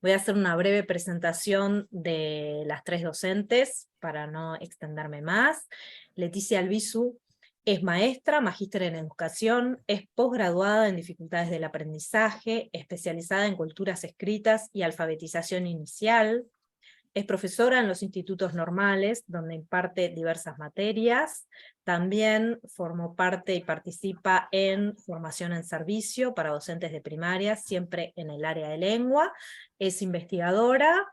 Voy a hacer una breve presentación de las tres docentes para no extenderme más. Leticia Albizu es maestra, magíster en educación, es posgraduada en dificultades del aprendizaje, especializada en culturas escritas y alfabetización inicial. Es profesora en los institutos normales, donde imparte diversas materias. También formó parte y participa en formación en servicio para docentes de primaria, siempre en el área de lengua. Es investigadora,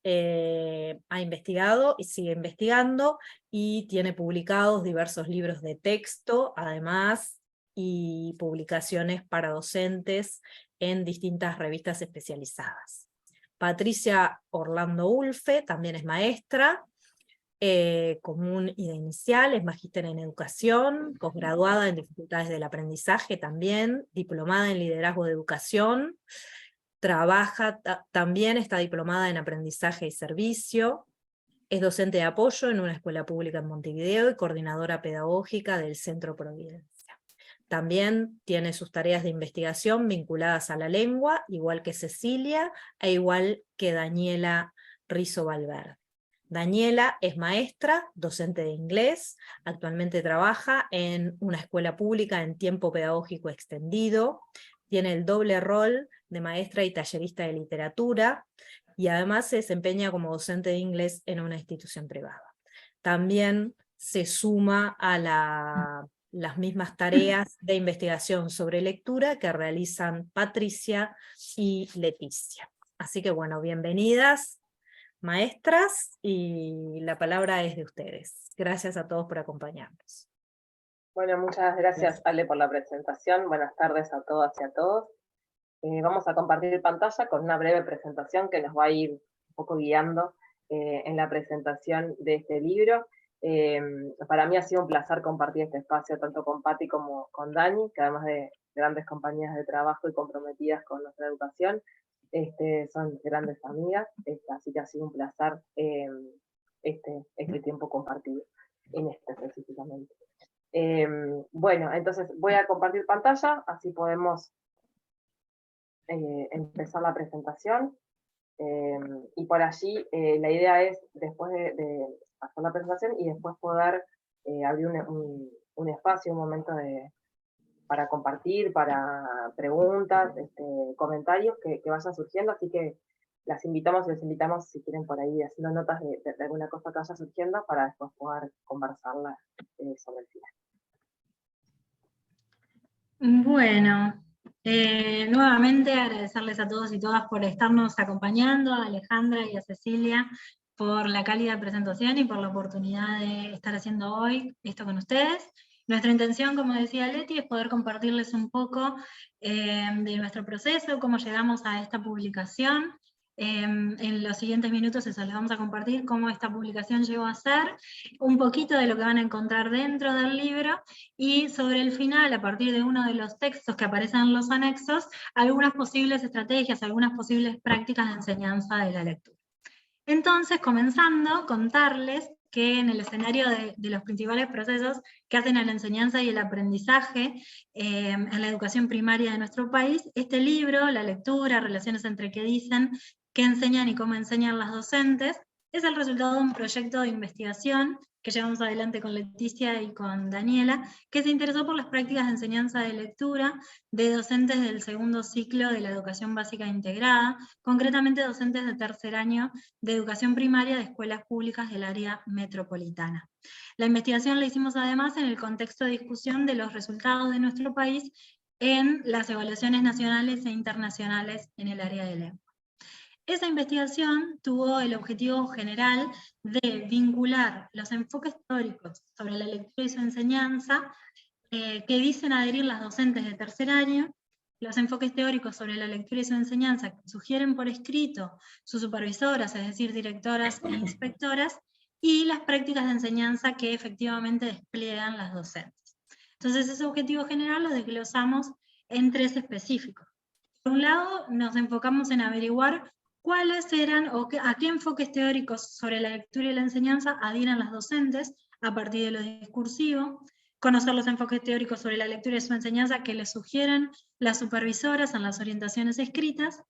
ha investigado y sigue investigando, y tiene publicados diversos libros de texto, además, y publicaciones para docentes en distintas revistas especializadas. Patricia Orlando Ulfe también es maestra común y de inicial, es magíster en educación, posgraduada en dificultades del aprendizaje también, diplomada en liderazgo de educación, también está diplomada en aprendizaje y servicio, es docente de apoyo en una escuela pública en Montevideo y coordinadora pedagógica del Centro Providencia. También tiene sus tareas de investigación vinculadas a la lengua, igual que Cecilia, e igual que Daniela Rizzo Valverde. Daniela es maestra, docente de inglés, actualmente trabaja en una escuela pública en tiempo pedagógico extendido, tiene el doble rol de maestra y tallerista de literatura, y además se desempeña como docente de inglés en una institución privada. También se suma a las mismas tareas de investigación sobre lectura que realizan Patricia y Leticia. Así que bueno, bienvenidas, maestras, y la palabra es de ustedes. Gracias a todos por acompañarnos. Bueno, muchas gracias, Ale, por la presentación. Buenas tardes a todas y a todos. Vamos a compartir pantalla con una breve presentación que nos va a ir un poco guiando en la presentación de este libro. Para mí ha sido un placer compartir este espacio tanto con Patti como con Dani, que además de grandes compañeras de trabajo y comprometidas con nuestra educación, son grandes amigas, así que ha sido un placer este tiempo compartido en este específicamente. Bueno, entonces voy a compartir pantalla, así podemos empezar la presentación. Y por allí la idea es, después de hacer la presentación y después poder abrir un espacio, un momento para compartir, para preguntas, comentarios que vayan surgiendo, así que las invitamos y les invitamos, si quieren, por ahí haciendo notas de alguna cosa que vaya surgiendo para después poder conversarla sobre el final. Bueno, nuevamente agradecerles a todos y todas por estarnos acompañando, a Alejandra y a Cecilia por la cálida presentación y por la oportunidad de estar haciendo hoy esto con ustedes. Nuestra intención, como decía Leti, es poder compartirles un poco de nuestro proceso, cómo llegamos a esta publicación. En los siguientes minutos les vamos a compartir cómo esta publicación llegó a ser, un poquito de lo que van a encontrar dentro del libro, y sobre el final, a partir de uno de los textos que aparecen en los anexos, algunas posibles estrategias, algunas posibles prácticas de enseñanza de la lectura. Entonces, comenzando, contarles que en el escenario de los principales procesos que hacen a la enseñanza y el aprendizaje en la educación primaria de nuestro país, este libro, la lectura, relaciones entre qué dicen, qué enseñan y cómo enseñan las docentes, es el resultado de un proyecto de investigación que llevamos adelante con Leticia y con Daniela, que se interesó por las prácticas de enseñanza de lectura de docentes del segundo ciclo de la educación básica integrada, concretamente docentes de tercer año de educación primaria de escuelas públicas del área metropolitana. La investigación la hicimos además en el contexto de discusión de los resultados de nuestro país en las evaluaciones nacionales e internacionales en el área de lengua. Esa investigación tuvo el objetivo general de vincular los enfoques teóricos sobre la lectura y su enseñanza que dicen adherir las docentes de tercer año, los enfoques teóricos sobre la lectura y su enseñanza que sugieren por escrito sus supervisoras, es decir, directoras e inspectoras, y las prácticas de enseñanza que efectivamente despliegan las docentes. Entonces ese objetivo general lo desglosamos en tres específicos. Por un lado, nos enfocamos en averiguar cuáles eran o a qué enfoques teóricos sobre la lectura y la enseñanza adhieren las docentes a partir de lo discursivo, conocer los enfoques teóricos sobre la lectura y su enseñanza que les sugieren las supervisoras en las orientaciones escritas,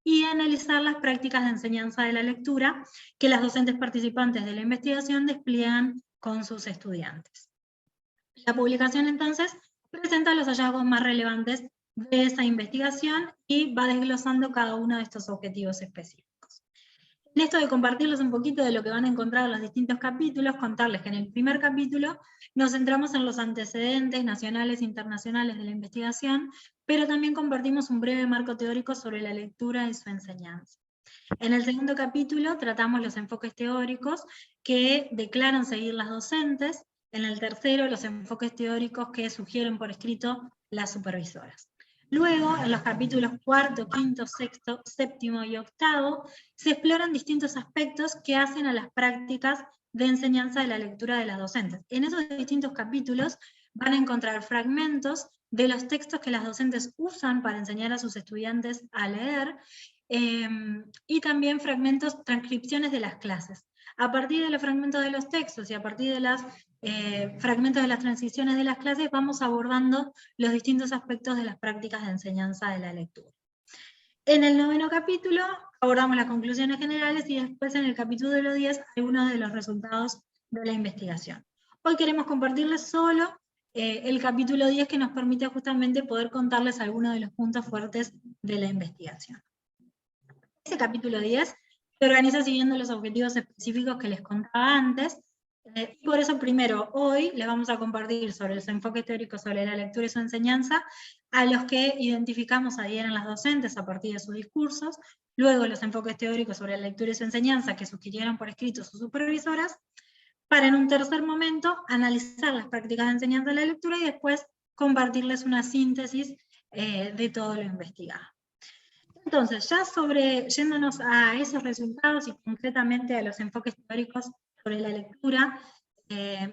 y analizar las prácticas de enseñanza de la lectura que las docentes participantes de la investigación despliegan con sus estudiantes. La publicación entonces presenta los hallazgos más relevantes de esa investigación y va desglosando cada uno de estos objetivos específicos. En esto de compartirles un poquito de lo que van a encontrar en los distintos capítulos, contarles que en el primer capítulo nos centramos en los antecedentes nacionales e internacionales de la investigación, pero también compartimos un breve marco teórico sobre la lectura y su enseñanza. En el segundo capítulo tratamos los enfoques teóricos que declaran seguir las docentes, en el tercero los enfoques teóricos que sugieren por escrito las supervisoras. Luego, en los capítulos 4, 5, 6, 7 y 8, se exploran distintos aspectos que hacen a las prácticas de enseñanza de la lectura de las docentes. En esos distintos capítulos van a encontrar fragmentos de los textos que las docentes usan para enseñar a sus estudiantes a leer, y también fragmentos, transcripciones de las clases. A partir de los fragmentos de los textos y a partir de los fragmentos de las transiciones de las clases, vamos abordando los distintos aspectos de las prácticas de enseñanza de la lectura. En el 9º capítulo abordamos las conclusiones generales y después en el capítulo 10 algunos de los resultados de la investigación. Hoy queremos compartirles solo el capítulo 10 que nos permite justamente poder contarles algunos de los puntos fuertes de la investigación. Ese capítulo 10 se organiza siguiendo los objetivos específicos que les contaba antes, y por eso primero, hoy les vamos a compartir sobre los enfoques teóricos sobre la lectura y su enseñanza, a los que identificamos adhieren las docentes a partir de sus discursos, luego los enfoques teóricos sobre la lectura y su enseñanza que sugirieron por escrito sus supervisoras, para en un tercer momento analizar las prácticas de enseñanza de la lectura y después compartirles una síntesis de todo lo investigado. Entonces, ya yéndonos a esos resultados y concretamente a los enfoques teóricos sobre la lectura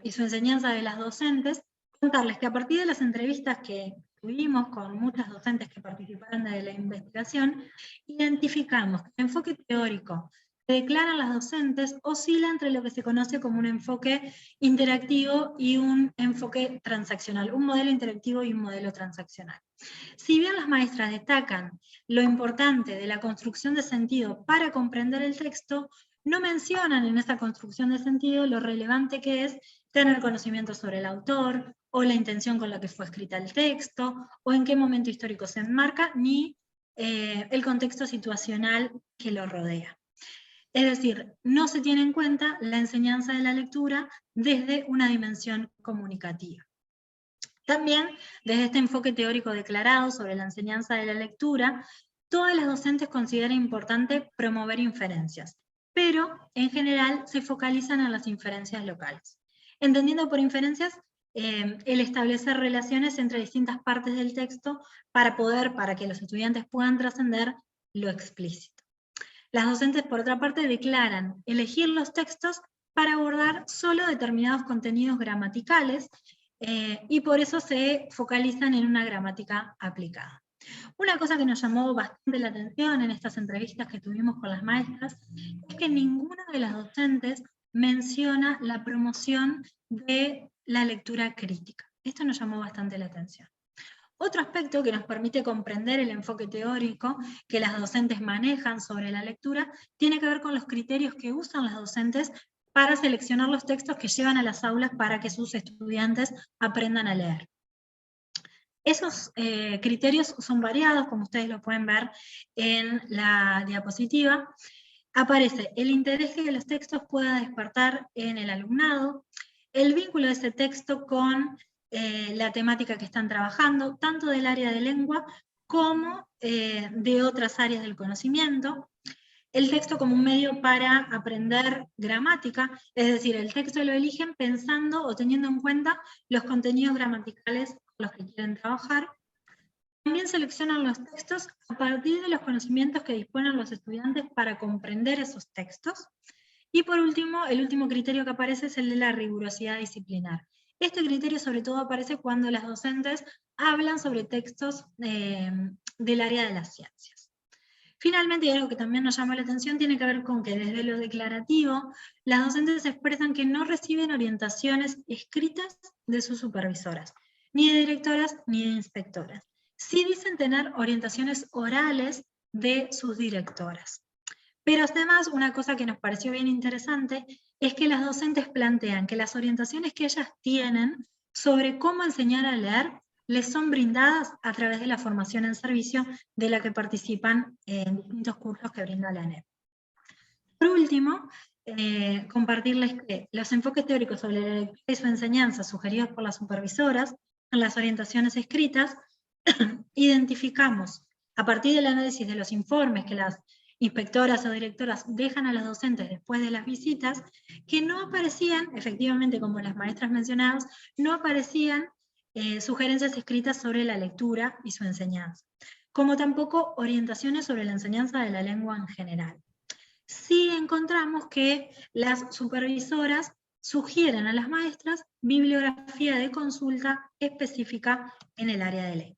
y su enseñanza de las docentes, contarles que a partir de las entrevistas que tuvimos con muchas docentes que participaron de la investigación, identificamos que el enfoque teórico que declaran las docentes oscila entre lo que se conoce como un enfoque interactivo y un enfoque transaccional, un modelo interactivo y un modelo transaccional. Si bien las maestras destacan lo importante de la construcción de sentido para comprender el texto, no mencionan en esa construcción de sentido lo relevante que es tener conocimiento sobre el autor, o la intención con la que fue escrita el texto, o en qué momento histórico se enmarca, ni el contexto situacional que lo rodea. Es decir, no se tiene en cuenta la enseñanza de la lectura desde una dimensión comunicativa. También, desde este enfoque teórico declarado sobre la enseñanza de la lectura, todas las docentes consideran importante promover inferencias, pero en general se focalizan en las inferencias locales. Entendiendo por inferencias el establecer relaciones entre distintas partes del texto para que los estudiantes puedan trascender lo explícito. Las docentes, por otra parte, declaran elegir los textos para abordar solo determinados contenidos gramaticales, y por eso se focalizan en una gramática aplicada. Una cosa que nos llamó bastante la atención en estas entrevistas que tuvimos con las maestras es que ninguna de las docentes menciona la promoción de la lectura crítica. Esto nos llamó bastante la atención. Otro aspecto que nos permite comprender el enfoque teórico que las docentes manejan sobre la lectura tiene que ver con los criterios que usan las docentes para seleccionar los textos que llevan a las aulas para que sus estudiantes aprendan a leer. Esos criterios son variados, como ustedes lo pueden ver en la diapositiva. Aparece el interés que los textos puedan despertar en el alumnado, el vínculo de ese texto con la temática que están trabajando, tanto del área de lengua como de otras áreas del conocimiento, el texto como un medio para aprender gramática, es decir, el texto lo eligen pensando o teniendo en cuenta los contenidos gramaticales con los que quieren trabajar. También seleccionan los textos a partir de los conocimientos que disponen los estudiantes para comprender esos textos. Y por último, el último criterio que aparece es el de la rigurosidad disciplinar. Este criterio sobre todo aparece cuando las docentes hablan sobre textos del área de las ciencias. Finalmente, y algo que también nos llamó la atención, tiene que ver con que desde lo declarativo, las docentes expresan que no reciben orientaciones escritas de sus supervisoras, ni de directoras ni de inspectoras. Sí dicen tener orientaciones orales de sus directoras. Pero además, una cosa que nos pareció bien interesante es que las docentes plantean que las orientaciones que ellas tienen sobre cómo enseñar a leer les son brindadas a través de la formación en servicio de la que participan en distintos cursos que brinda la ANEP. Por último, compartirles que los enfoques teóricos sobre la lectura y su enseñanza sugeridos por las supervisoras en las orientaciones escritas, identificamos a partir del análisis de los informes que las inspectoras o directoras dejan a los docentes después de las visitas, que no aparecían, efectivamente como las maestras mencionadas, no aparecían sugerencias escritas sobre la lectura y su enseñanza, como tampoco orientaciones sobre la enseñanza de la lengua en general. Sí encontramos que las supervisoras sugieren a las maestras bibliografía de consulta específica en el área de lengua.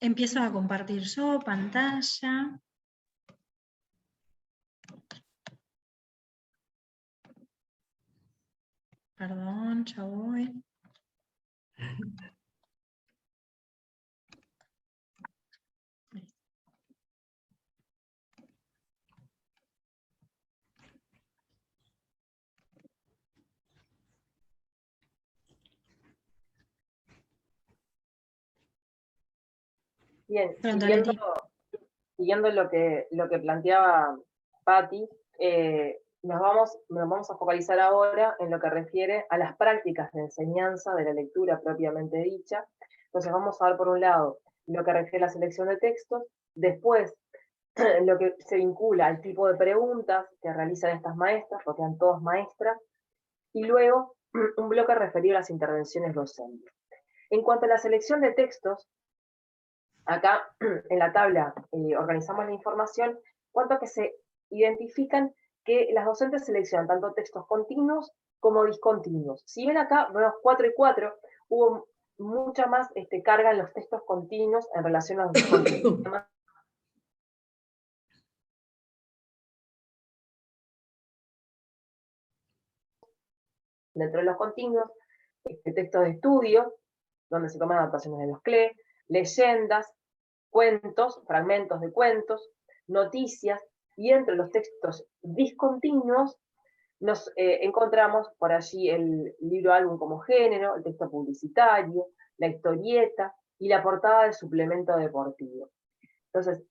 Empiezo a compartir yo pantalla. Perdón, ya voy. Bien, Pronto, siguiendo lo que planteaba Patti, nos vamos a focalizar ahora en lo que refiere a las prácticas de enseñanza de la lectura propiamente dicha. Entonces vamos a ver por un lado lo que refiere a la selección de textos, después lo que se vincula al tipo de preguntas que realizan estas maestras, porque eran todas maestras, y luego un bloque referido a las intervenciones docentes. En cuanto a la selección de textos, acá en la tabla organizamos la información cuanto a que se identifican que las docentes seleccionan tanto textos continuos como discontinuos. Si ven acá, vemos 4 y 4, hubo mucha más carga en los textos continuos en relación a los discontinuos. Dentro de los continuos, textos de estudio, donde se toman adaptaciones de los CLE, leyendas, cuentos, fragmentos de cuentos, noticias, y entre los textos discontinuos nos encontramos por allí el libro álbum como género, el texto publicitario, la historieta y la portada del suplemento deportivo. Entonces,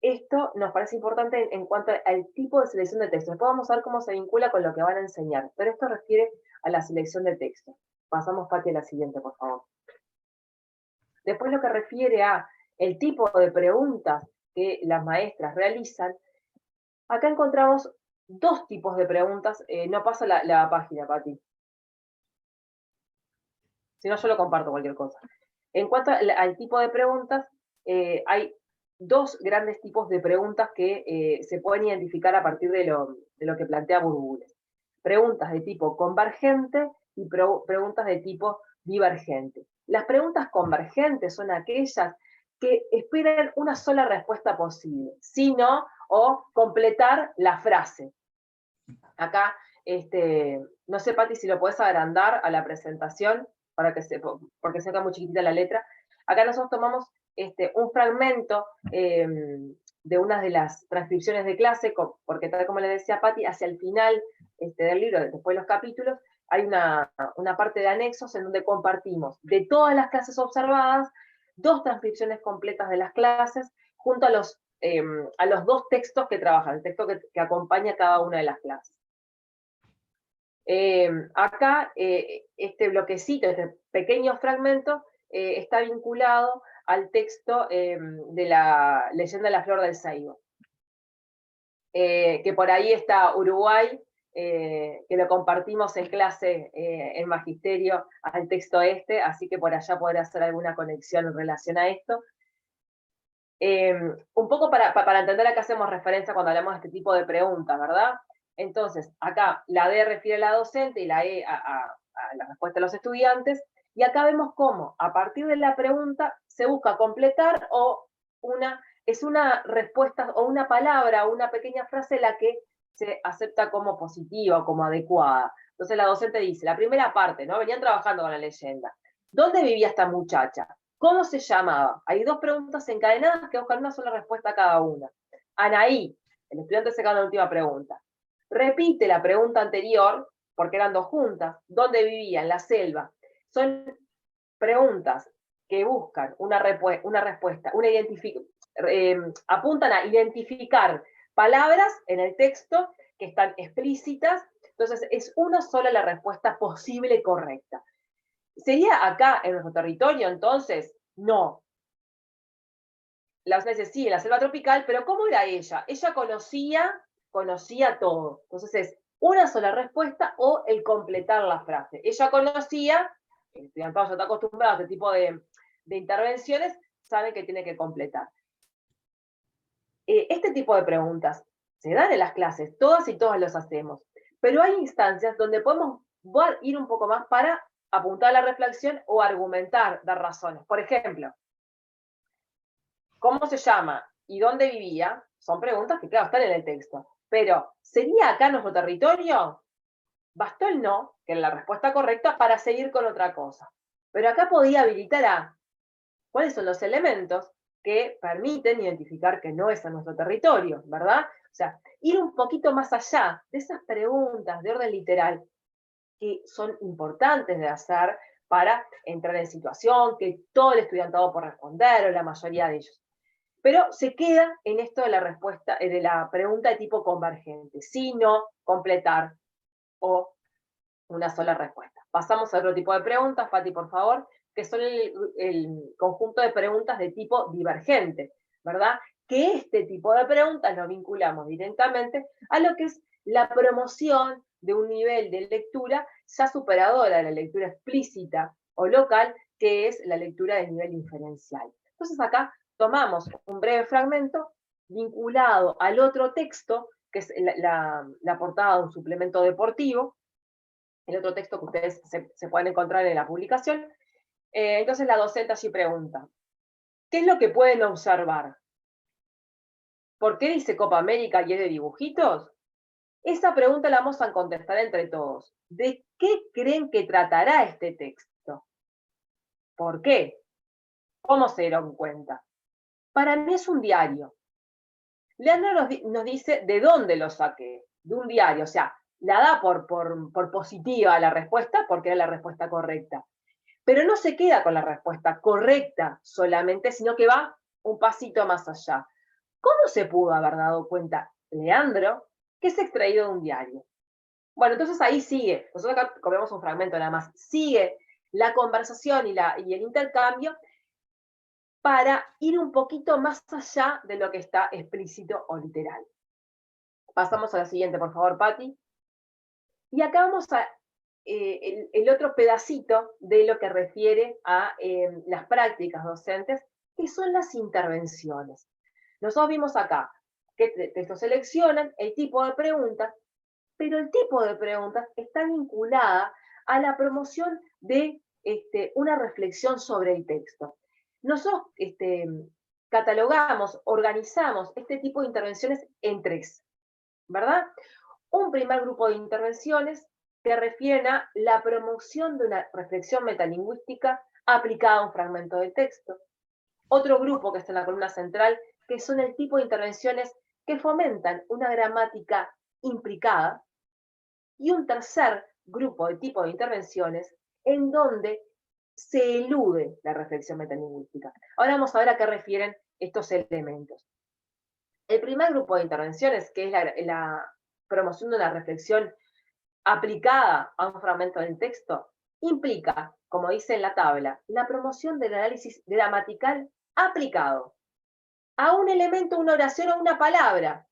esto nos parece importante en cuanto al tipo de selección de textos. Después vamos a ver cómo se vincula con lo que van a enseñar, pero esto refiere a la selección de textos. Pasamos, Pati, a la siguiente, por favor. Después lo que refiere a el tipo de preguntas que las maestras realizan, acá encontramos dos tipos de preguntas. No pasa la página, Pati. Si no, yo lo comparto cualquier cosa. En cuanto al tipo de preguntas, hay dos grandes tipos de preguntas que se pueden identificar a partir de lo que plantea Burbules. Preguntas de tipo convergente y preguntas de tipo divergente. Las preguntas convergentes son aquellas que esperan una sola respuesta posible, sí, no, o completar la frase. Acá, no sé, Pati, si lo podés agrandar a la presentación, porque se queda muy chiquitita la letra. Acá nosotros tomamos un fragmento de una de las transcripciones de clase, porque tal como le decía Pati, hacia el final del libro, después de los capítulos, hay una parte de anexos en donde compartimos de todas las clases observadas, 2 transcripciones completas de las clases, junto a los 2 textos que trabajan, el texto que acompaña cada una de las clases. Acá, este bloquecito, este pequeño fragmento, está vinculado al texto de la leyenda de la flor del Saibo. Que por ahí está Uruguay, que lo compartimos en clase en magisterio al texto así que por allá podrá hacer alguna conexión en relación a esto. Un poco para entender a qué hacemos referencia cuando hablamos de este tipo de preguntas, ¿verdad? Entonces, acá la D refiere a la docente y la E a la respuesta de los estudiantes, y acá vemos cómo, a partir de la pregunta, se busca completar es una respuesta o una palabra o una pequeña frase la que se acepta como positiva o como adecuada. Entonces la docente dice, la primera parte, ¿no? Venían trabajando con la leyenda. ¿Dónde vivía esta muchacha? ¿Cómo se llamaba? Hay dos preguntas encadenadas que buscan una sola respuesta a cada una. Anaí, el estudiante se queda en la última pregunta. Repite la pregunta anterior, porque eran dos juntas. ¿Dónde vivía? En la selva. Son preguntas que buscan una respuesta, apuntan a identificar palabras en el texto que están explícitas, entonces es una sola la respuesta posible correcta. ¿Sería acá en nuestro territorio entonces? No. La dice sí, en la selva tropical, pero ¿cómo era ella? Ella conocía todo. Entonces es una sola respuesta o el completar la frase. Ella conocía, el estudiantado ya está acostumbrado a este tipo de intervenciones, saben que tiene que completar. Este tipo de preguntas se dan en las clases, todas y todas los hacemos, pero hay instancias donde podemos ir un poco más para apuntar a la reflexión o argumentar, dar razones. Por ejemplo, ¿cómo se llama y dónde vivía? Son preguntas que, claro, están en el texto. Pero, ¿sería acá nuestro territorio? Bastó el no, que es la respuesta correcta, para seguir con otra cosa. Pero acá podía habilitar a cuáles son los elementos que permiten identificar que no es a nuestro territorio, ¿verdad? O sea, ir un poquito más allá de esas preguntas de orden literal que son importantes de hacer para entrar en situación, que todo el estudiantado por responder, o la mayoría de ellos. Pero se queda en esto de la respuesta, de la pregunta de tipo convergente, sí, no, completar o una sola respuesta. Pasamos a otro tipo de preguntas, Pati, por favor, que son el conjunto de preguntas de tipo divergente, ¿verdad? Que este tipo de preguntas lo vinculamos directamente a lo que es la promoción de un nivel de lectura ya superadora de la lectura explícita o local, que es la lectura de nivel inferencial. Entonces acá tomamos un breve fragmento vinculado al otro texto, que es la portada de un suplemento deportivo, el otro texto que ustedes se pueden encontrar en la publicación. Entonces la docente allí pregunta, ¿qué es lo que pueden observar? ¿Por qué dice Copa América y es de dibujitos? Esa pregunta la vamos a contestar entre todos. ¿De qué creen que tratará este texto? ¿Por qué? ¿Cómo se dieron cuenta? Para mí es un diario. Leandro nos dice de dónde lo saqué, de un diario, o sea, la da por positiva la respuesta porque era la respuesta correcta. Pero no se queda con la respuesta correcta solamente, sino que va un pasito más allá. ¿Cómo se pudo haber dado cuenta Leandro que es extraído de un diario? Bueno, entonces ahí sigue, nosotros acá comemos un fragmento nada más, sigue la conversación y el intercambio para ir un poquito más allá de lo que está explícito o literal. Pasamos a la siguiente, por favor, Patti. Y acá vamos a el otro pedacito de lo que refiere a las prácticas docentes, que son las intervenciones. Nosotros vimos acá qué textos seleccionan, el tipo de preguntas, pero el tipo de preguntas está vinculada a la promoción de una reflexión sobre el texto. Nosotros catalogamos, organizamos este tipo de intervenciones en tres, ¿verdad? Un primer grupo de intervenciones que refieren a la promoción de una reflexión metalingüística aplicada a un fragmento de texto. Otro grupo que está en la columna central, que son el tipo de intervenciones que fomentan una gramática implicada. Y un tercer grupo de tipo de intervenciones en donde se elude la reflexión metalingüística. Ahora vamos a ver a qué refieren estos elementos. El primer grupo de intervenciones, que es la promoción de una reflexión aplicada a un fragmento del texto, implica, como dice en la tabla, la promoción del análisis gramatical aplicado a un elemento, una oración o una palabra,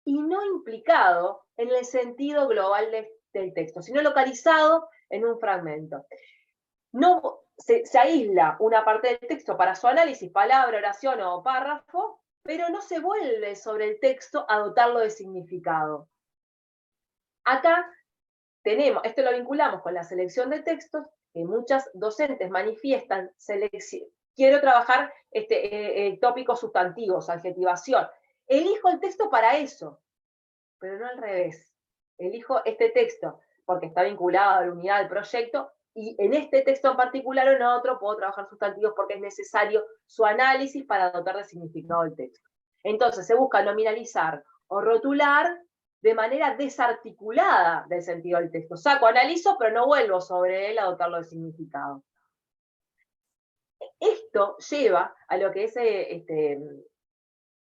y no implicado en el sentido global del texto, sino localizado en un fragmento. No se aísla una parte del texto para su análisis, palabra, oración o párrafo, pero no se vuelve sobre el texto a dotarlo de significado. Acá tenemos, esto lo vinculamos con la selección de textos, que muchas docentes manifiestan, quiero trabajar tópicos sustantivos, adjetivación. Elijo el texto para eso, pero no al revés. Elijo este texto porque está vinculado a la unidad del proyecto y en este texto en particular o en otro puedo trabajar sustantivos porque es necesario su análisis para dotar de significado el texto. Entonces se busca nominalizar o rotular de manera desarticulada del sentido del texto. Saco, analizo, pero no vuelvo sobre él a dotarlo de significado. Esto lleva a lo que es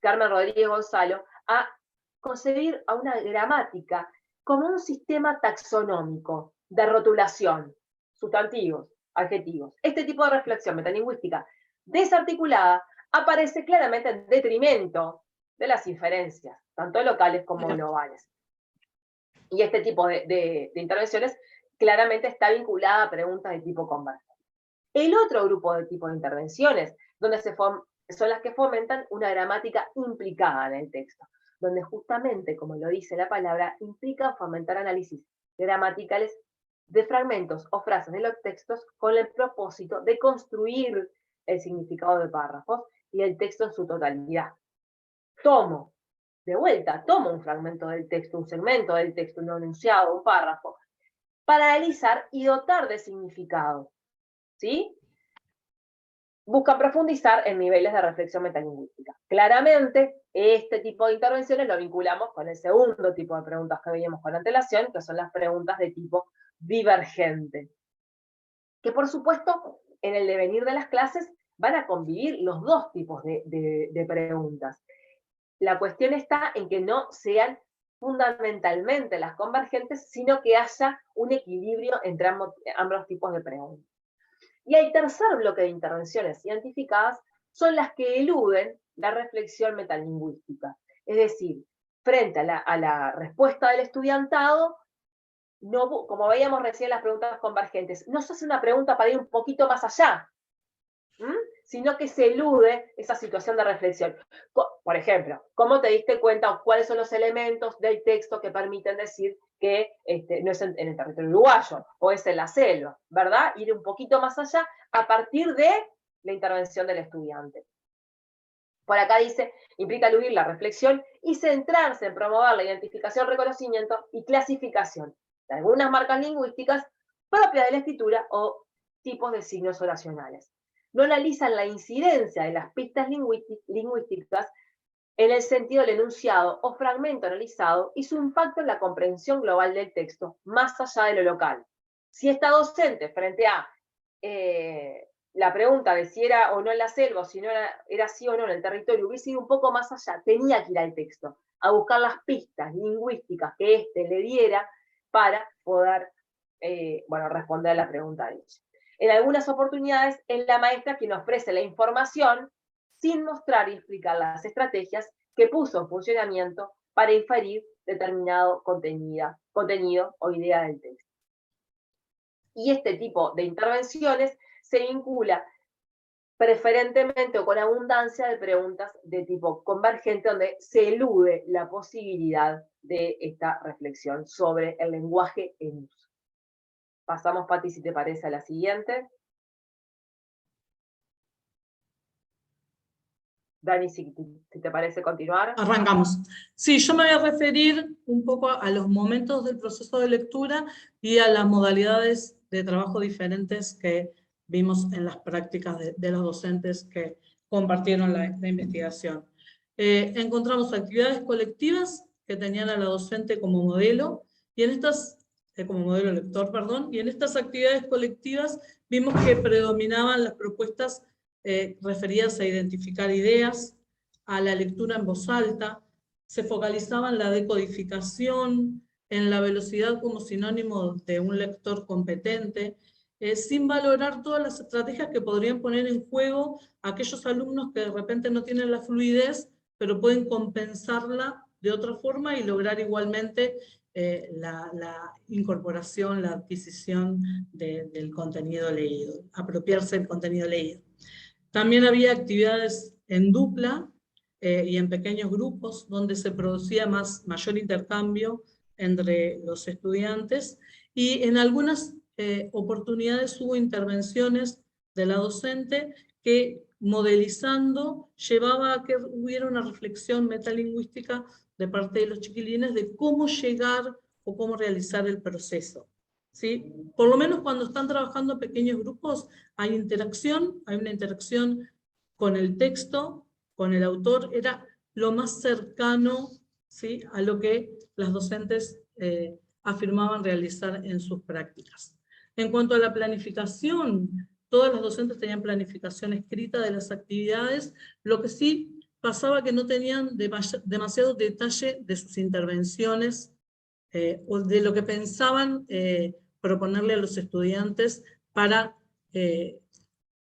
Carmen Rodríguez Gonzalo a concebir a una gramática como un sistema taxonómico de rotulación, sustantivos, adjetivos. Este tipo de reflexión metalingüística desarticulada aparece claramente en detrimento de las inferencias, tanto locales como globales. Y este tipo de intervenciones claramente está vinculada a preguntas de tipo convergente. El otro grupo de tipo de intervenciones, donde son las que fomentan una gramática implicada en el texto, donde justamente, como lo dice la palabra, implican fomentar análisis gramaticales de fragmentos o frases de los textos con el propósito de construir el significado de párrafos y el texto en su totalidad. Tomo un fragmento del texto, un segmento del texto, un enunciado, un párrafo, para analizar y dotar de significado, ¿sí? Buscan profundizar en niveles de reflexión metalingüística. Claramente, este tipo de intervenciones lo vinculamos con el segundo tipo de preguntas que veíamos con antelación, que son las preguntas de tipo divergente. Que por supuesto, en el devenir de las clases van a convivir los dos tipos de preguntas. La cuestión está en que no sean fundamentalmente las convergentes, sino que haya un equilibrio entre ambos tipos de preguntas. Y el tercer bloque de intervenciones identificadas son las que eluden la reflexión metalingüística. Es decir, frente a la respuesta del estudiantado, no, como veíamos recién en las preguntas convergentes, no se hace una pregunta para ir un poquito más allá, sino que se elude esa situación de reflexión. Por ejemplo, ¿cómo te diste cuenta o cuáles son los elementos del texto que permiten decir que no es en el territorio uruguayo o es en la selva, ¿verdad? Ir un poquito más allá a partir de la intervención del estudiante. Por acá dice, implica eludir la reflexión y centrarse en promover la identificación, reconocimiento y clasificación de algunas marcas lingüísticas propias de la escritura o tipos de signos oracionales. No analizan la incidencia de las pistas lingüísticas en el sentido del enunciado o fragmento analizado y su impacto en la comprensión global del texto, más allá de lo local. Si esta docente, frente a la pregunta de si era o no en la selva, o si no era sí o no en el territorio, hubiese ido un poco más allá, tenía que ir al texto, a buscar las pistas lingüísticas que éste le diera para poder responder a la pregunta de ella. En algunas oportunidades es la maestra quien ofrece la información sin mostrar y explicar las estrategias que puso en funcionamiento para inferir determinado contenido o idea del texto. Y este tipo de intervenciones se vincula preferentemente o con abundancia de preguntas de tipo convergente, donde se elude la posibilidad de esta reflexión sobre el lenguaje en uso. Pasamos, Pati, si te parece, a la siguiente. Dani, si te parece continuar. Arrancamos. Sí, yo me voy a referir un poco a los momentos del proceso de lectura y a las modalidades de trabajo diferentes que vimos en las prácticas de los docentes que compartieron la investigación. Encontramos actividades colectivas que tenían a la docente como modelo, y en estas, como modelo lector, perdón, y en estas actividades colectivas vimos que predominaban las propuestas referidas a identificar ideas, a la lectura en voz alta, se focalizaba en la decodificación, en la velocidad como sinónimo de un lector competente, sin valorar todas las estrategias que podrían poner en juego aquellos alumnos que de repente no tienen la fluidez, pero pueden compensarla de otra forma y lograr igualmente la incorporación, la adquisición del contenido leído, apropiarse del contenido leído. También había actividades en dupla y en pequeños grupos donde se producía mayor intercambio entre los estudiantes, y en algunas oportunidades hubo intervenciones de la docente que, modelizando, llevaba a que hubiera una reflexión metalingüística de parte de los chiquilines de cómo llegar o cómo realizar el proceso, ¿sí? Por lo menos cuando están trabajando en pequeños grupos, hay una interacción con el texto, con el autor, era lo más cercano, ¿sí?, a lo que las docentes afirmaban realizar en sus prácticas. En cuanto a la planificación, todas las docentes tenían planificación escrita de las actividades, lo que sí pasaba que no tenían demasiado detalle de sus intervenciones o de lo que pensaban proponerle a los estudiantes para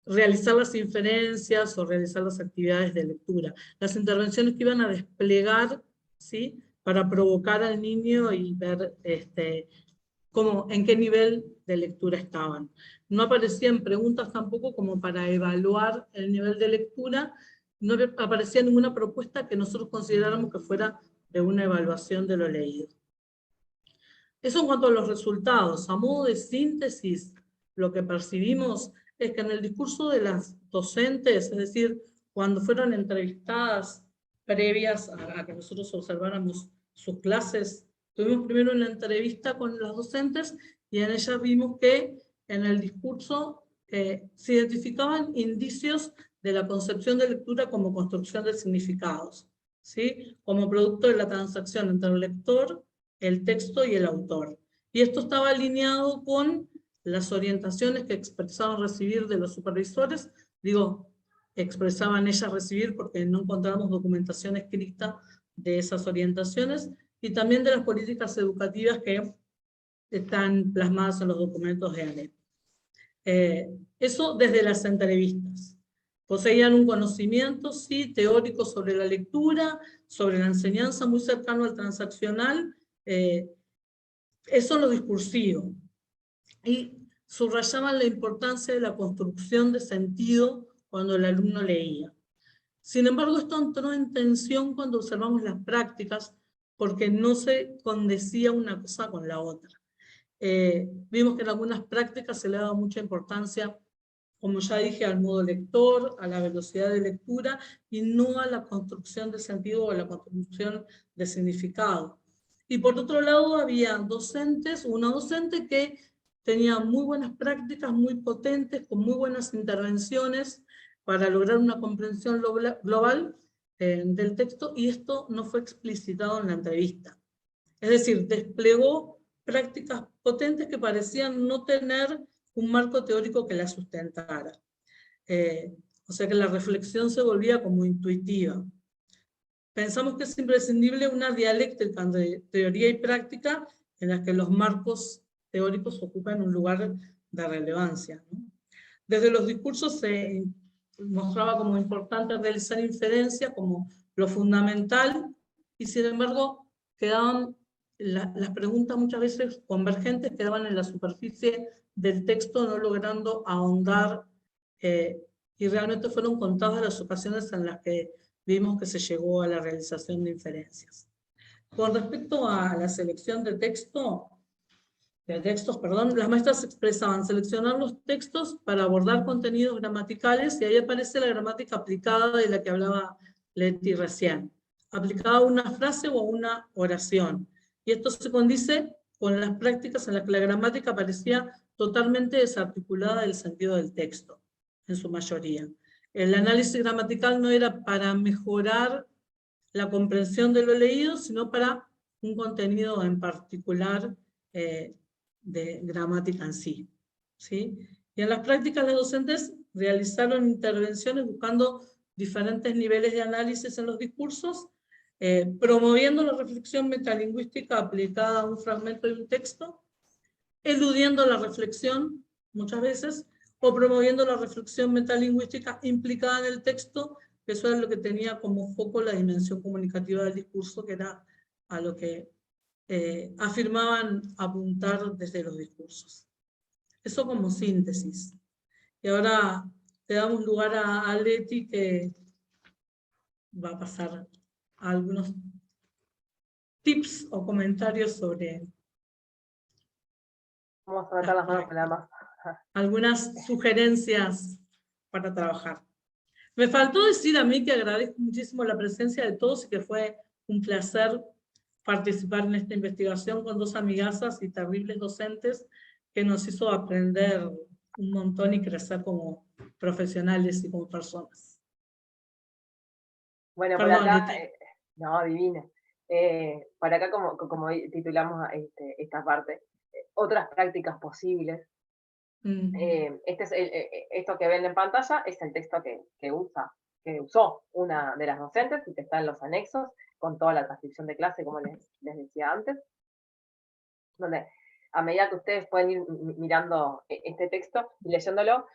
realizar las inferencias o realizar las actividades de lectura. Las intervenciones que iban a desplegar, ¿sí?, para provocar al niño y ver en qué nivel de lectura estaban. No aparecían preguntas tampoco como para evaluar el nivel de lectura, no aparecía ninguna propuesta que nosotros consideráramos que fuera de una evaluación de lo leído. Eso en cuanto a los resultados. A modo de síntesis, lo que percibimos es que en el discurso de las docentes, es decir, cuando fueron entrevistadas previas a que nosotros observáramos sus clases, tuvimos primero una entrevista con las docentes y en ella vimos que en el discurso se identificaban indicios de la concepción de lectura como construcción de significados, ¿sí?, como producto de la transacción entre el lector, el texto y el autor. Y esto estaba alineado con las orientaciones que expresaban recibir de los supervisores. Digo, expresaban ellas recibir porque no encontramos documentación escrita de esas orientaciones, y también de las políticas educativas que están plasmadas en los documentos de ALEP. Eso desde las entrevistas. Poseían un conocimiento, sí, teórico sobre la lectura, sobre la enseñanza, muy cercano al transaccional. Eso lo discursivo. Y subrayaban la importancia de la construcción de sentido cuando el alumno leía. Sin embargo, esto entró en tensión cuando observamos las prácticas, porque no se condecía una cosa con la otra. Vimos que en algunas prácticas se le daba mucha importancia, como ya dije, al modo lector, a la velocidad de lectura, y no a la construcción de sentido o a la construcción de significado. Y por otro lado, había una docente que tenía muy buenas prácticas, muy potentes, con muy buenas intervenciones para lograr una comprensión global del texto, y esto no fue explicitado en la entrevista. Es decir, desplegó prácticas potentes que parecían no tener un marco teórico que la sustentara. O sea que la reflexión se volvía como intuitiva. Pensamos que es imprescindible una dialéctica entre teoría y práctica en la que los marcos teóricos ocupan un lugar de relevancia, ¿no? Desde los discursos se mostraba como importante realizar inferencia como lo fundamental, y sin embargo quedaban las preguntas muchas veces convergentes, quedaban en la superficie del texto, no logrando ahondar, y realmente fueron contadas las ocasiones en las que vimos que se llegó a la realización de inferencias. Con respecto a la selección de textos, las maestras expresaban seleccionar los textos para abordar contenidos gramaticales, y ahí aparece la gramática aplicada de la que hablaba Leti recién, aplicada a una frase o a una oración. Y esto se condice con las prácticas en las que la gramática parecía totalmente desarticulada del sentido del texto, en su mayoría. El análisis gramatical no era para mejorar la comprensión de lo leído, sino para un contenido en particular de gramática en sí, ¿sí? Y en las prácticas las docentes realizaron intervenciones buscando diferentes niveles de análisis en los discursos, promoviendo la reflexión metalingüística aplicada a un fragmento de un texto, eludiendo la reflexión muchas veces, o promoviendo la reflexión metalingüística implicada en el texto, que eso es lo que tenía como foco la dimensión comunicativa del discurso, que era a lo que afirmaban apuntar desde los discursos. Eso como síntesis. Y ahora le damos lugar a Leti, que va a pasar a algunos tips o comentarios sobre... Vamos a meter las manos en la masa. Algunas sugerencias para trabajar. Me faltó decir a mí que agradezco muchísimo la presencia de todos y que fue un placer participar en esta investigación con dos amigazas y terribles docentes que nos hizo aprender un montón y crecer como profesionales y como personas. Bueno, por Perdón, acá, Leti. no, divina. Por acá, como titulamos esta parte, otras prácticas posibles. Esto que ven en pantalla es el texto que usó una de las docentes y que está en los anexos, con toda la transcripción de clase, como les decía antes, donde a medida que ustedes pueden ir mirando este texto y leyéndolo,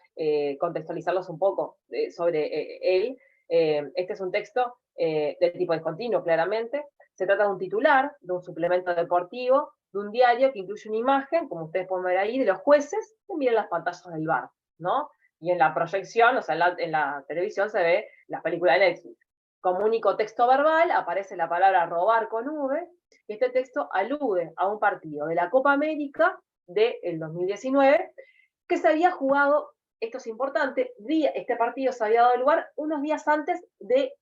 contextualizarlos un poco sobre él. Este es un texto del tipo discontinuo, claramente. Se trata de un titular, de un suplemento deportivo, de un diario que incluye una imagen, como ustedes pueden ver ahí, de los jueces que miran las pantallas del bar, ¿no? Y en la proyección, o sea, en la televisión se ve las películas de Netflix. Como único texto verbal aparece la palabra robar con V, y este texto alude a un partido de la Copa América del 2019 que se había jugado, esto es importante, este partido se había dado lugar unos días antes de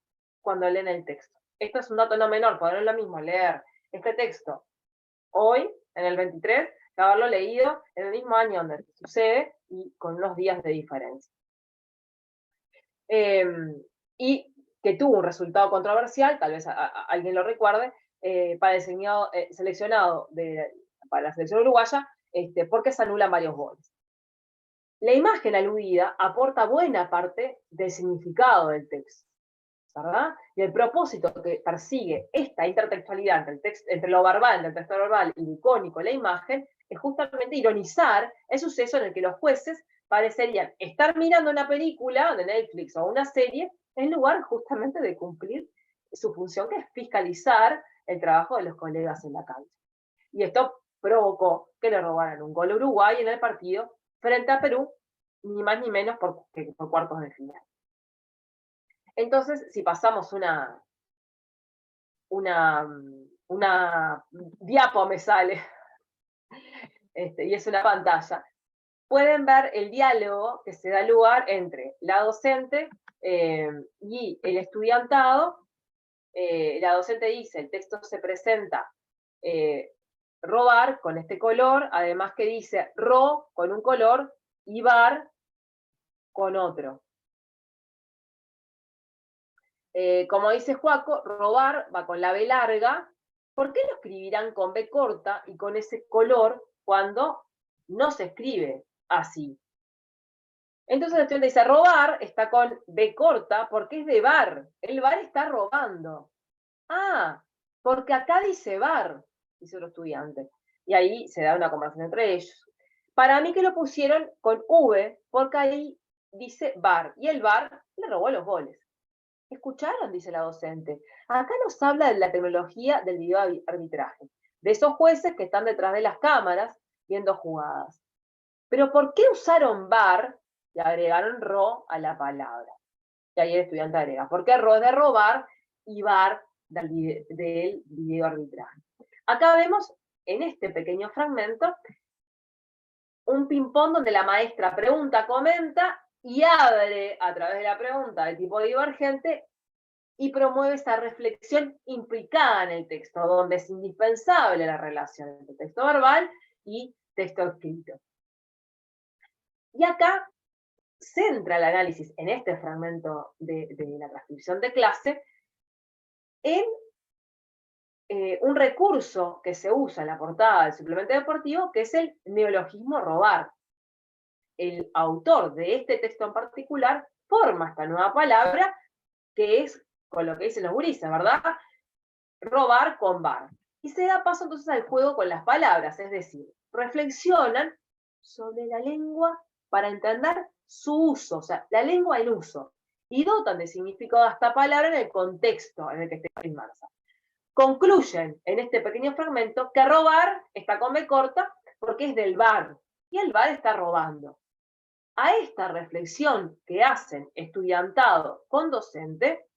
cuando leen el texto. Esto es un dato no menor, porque no es lo mismo leer este texto hoy, en el 23, que haberlo leído en el mismo año donde sucede y con unos días de diferencia. Y que tuvo un resultado controversial, tal vez alguien lo recuerde, para el seleccionado para la selección uruguaya, porque se anulan varios goles. La imagen aludida aporta buena parte del significado del texto, ¿verdad? Y el propósito que persigue esta intertextualidad entre lo verbal, del texto verbal y lo icónico, la imagen, es justamente ironizar el suceso en el que los jueces parecerían estar mirando una película de Netflix o una serie en lugar justamente de cumplir su función, que es fiscalizar el trabajo de los colegas en la cancha. Y esto provocó que le robaran un gol a Uruguay en el partido frente a Perú, ni más ni menos por cuartos de final. Entonces, si pasamos una diapo me sale, y es una pantalla, pueden ver el diálogo que se da lugar entre la docente y el estudiantado. La docente dice, el texto se presenta robar con este color, además que dice ro con un color y bar con otro. Como dice Joaco, robar va con la B larga. ¿Por qué lo escribirán con B corta y con ese color cuando no se escribe así? Entonces el estudiante dice, robar está con B corta porque es de bar. El bar está robando. Ah, porque acá dice bar, dice otro estudiante. Y ahí se da una conversación entre ellos. Para mí que lo pusieron con V, porque ahí dice bar. Y el bar le robó los goles. ¿Escucharon? Dice la docente. Acá nos habla de la tecnología del video arbitraje, de esos jueces que están detrás de las cámaras viendo jugadas. Pero ¿por qué usaron bar y agregaron ro a la palabra? Y ahí el estudiante agrega, ¿por qué ro es de robar y bar del video arbitraje? Acá vemos en este pequeño fragmento un ping-pong donde la maestra pregunta, comenta y abre a través de la pregunta de tipo divergente y promueve esa reflexión implicada en el texto, donde es indispensable la relación entre texto verbal y texto escrito. Y acá centra el análisis en este fragmento de la transcripción de clase en un recurso que se usa en la portada del suplemento deportivo, que es el neologismo robar. El autor de este texto en particular forma esta nueva palabra, que es con lo que dicen los gurises, ¿verdad? Robar con bar. Y se da paso entonces al juego con las palabras, es decir, reflexionan sobre la lengua para entender su uso, o sea, la lengua en uso, y dotan de significado a esta palabra en el contexto en el que esté inmersa. Concluyen en este pequeño fragmento que robar está con B corta porque es del bar, y el bar está robando. A esta reflexión que hacen estudiantado con docente,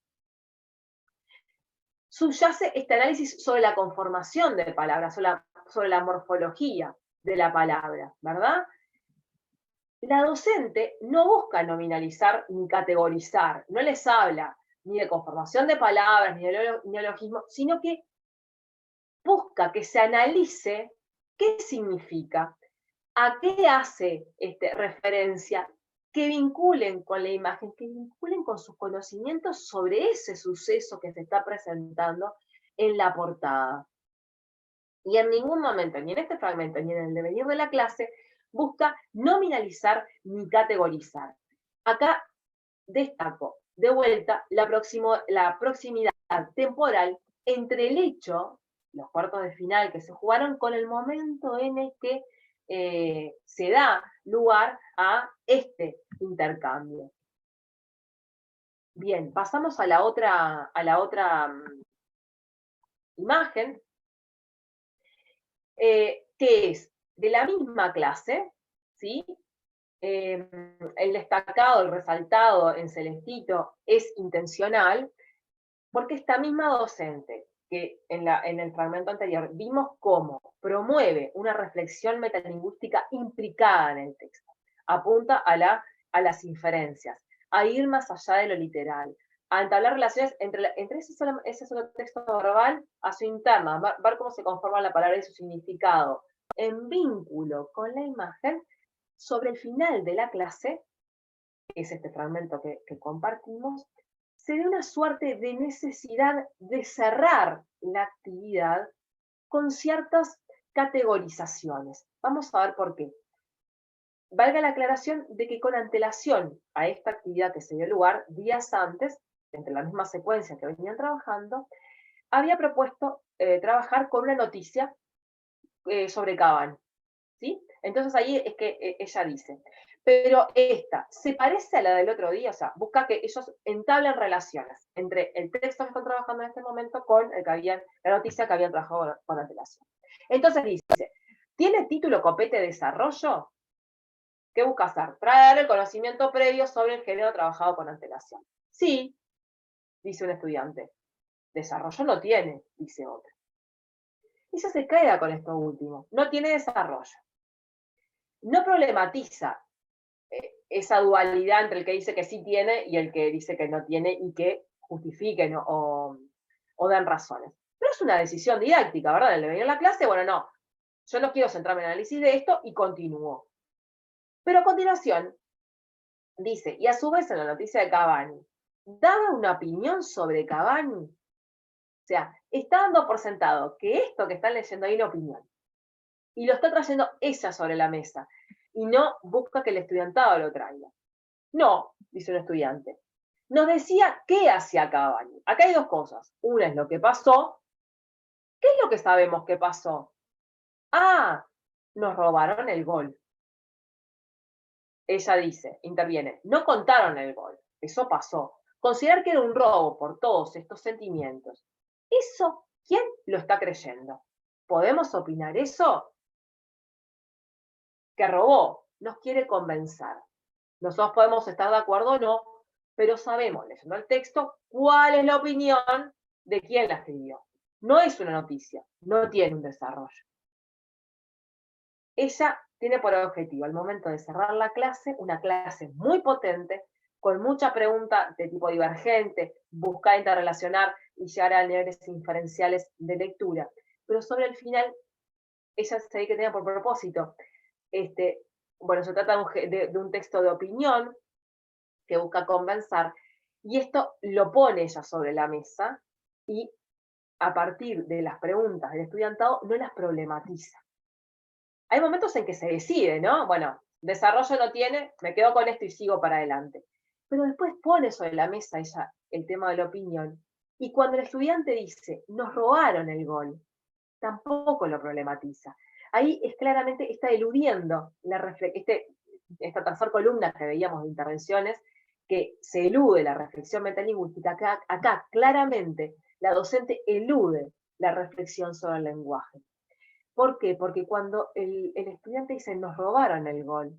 subyace este análisis sobre la conformación de palabras, sobre la morfología de la palabra, ¿verdad? La docente no busca nominalizar ni categorizar, no les habla ni de conformación de palabras, ni de neologismo, sino que busca que se analice qué significa ¿A qué hace referencia? Que vinculen con la imagen, que vinculen con sus conocimientos sobre ese suceso que se está presentando en la portada. Y en ningún momento, ni en este fragmento, ni en el devenir de la clase, busca nominalizar ni categorizar. Acá destaco, de vuelta, la proximidad temporal entre el hecho, los cuartos de final que se jugaron, con el momento en el que se da lugar a este intercambio. Bien, pasamos a la otra imagen, que es de la misma clase, ¿sí? El destacado, el resaltado en celestito es intencional, porque esta misma docente, que en el fragmento anterior vimos cómo promueve una reflexión metalingüística implicada en el texto, apunta a las inferencias, a ir más allá de lo literal, a entablar relaciones entre ese solo texto verbal a su interna, ver cómo se conforma la palabra y su significado, en vínculo con la imagen. Sobre el final de la clase, que es este fragmento que compartimos, se ve una suerte de necesidad de cerrar la actividad con ciertas categorizaciones. Vamos a ver por qué. Valga la aclaración de que con antelación a esta actividad que se dio lugar días antes, entre la misma secuencia que venían trabajando, había propuesto trabajar con una noticia sobre Cavani, ¿sí? Entonces ahí es que ella dice, pero esta se parece a la del otro día, o sea, busca que ellos entablen relaciones entre el texto que están trabajando en este momento con la noticia que habían trabajado con antelación. Entonces dice, ¿tiene título copete desarrollo? ¿Qué busca hacer? Traer el conocimiento previo sobre el género trabajado con antelación. Sí, dice un estudiante. Desarrollo no tiene, dice otro. Y se queda con esto último. No tiene desarrollo. No problematiza esa dualidad entre el que dice que sí tiene y el que dice que no tiene y que justifiquen o den razones. Pero es una decisión didáctica, ¿verdad? El de venir a la clase, bueno, no, yo no quiero centrarme en el análisis de esto y continúo. Pero a continuación, dice, y a su vez en la noticia de Cavani, ¿daba una opinión sobre Cavani? O sea, está dando por sentado que esto que están leyendo ahí es una opinión. Y lo está trayendo ella sobre la mesa. Y no busca que el estudiantado lo traiga. No, dice un estudiante. Nos decía qué hacía Cavani. Acá hay dos cosas. Una es lo que pasó. ¿Qué es lo que sabemos que pasó? Ah, nos robaron el gol. Ella dice, interviene, no contaron el gol. Eso pasó. Considerar que era un robo por todos estos sentimientos. Eso, ¿quién lo está creyendo? ¿Podemos opinar eso? Que robó, nos quiere convencer. Nosotros podemos estar de acuerdo o no, pero sabemos, leyendo el texto, cuál es la opinión de quién la escribió. No es una noticia, no tiene un desarrollo. Ella tiene por objetivo, al momento de cerrar la clase, una clase muy potente, con mucha pregunta de tipo divergente, buscar interrelacionar y llegar a niveles inferenciales de lectura. Pero sobre el final, ella se ve que tenía por propósito bueno, se trata de un texto de opinión que busca convencer, y esto lo pone ella sobre la mesa y a partir de las preguntas del estudiantado no las problematiza. Hay momentos en que se decide, ¿no? Bueno, desarrollo no tiene, me quedo con esto y sigo para adelante. Pero después pone sobre la mesa ella el tema de la opinión, y cuando el estudiante dice, nos robaron el gol, tampoco lo problematiza. Ahí es claramente, está eludiendo esta tercera columna que veíamos de intervenciones, que se elude la reflexión metalingüística. Acá claramente la docente elude la reflexión sobre el lenguaje. ¿Por qué? Porque cuando el estudiante dice, nos robaron el gol,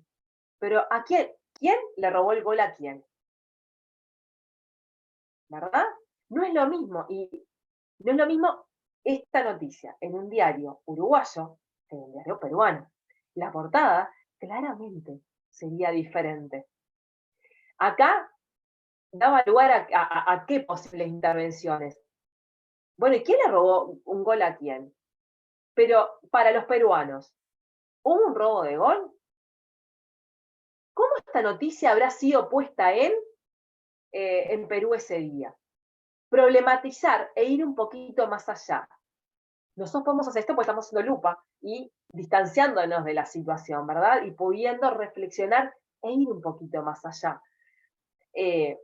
pero ¿a quién? ¿Quién le robó el gol a quién? ¿Verdad? No es lo mismo, y no es lo mismo esta noticia en un diario uruguayo que en un diario peruano. La portada claramente sería diferente. Acá daba lugar a qué posibles intervenciones. Bueno, ¿y quién le robó un gol a quién? Pero para los peruanos, ¿Hubo un robo de gol? ¿Cómo esta noticia habrá sido puesta en Perú ese día? Problematizar e ir un poquito más allá. Nosotros podemos hacer esto porque estamos haciendo lupa y distanciándonos de la situación, ¿verdad? Y pudiendo reflexionar e ir un poquito más allá. Y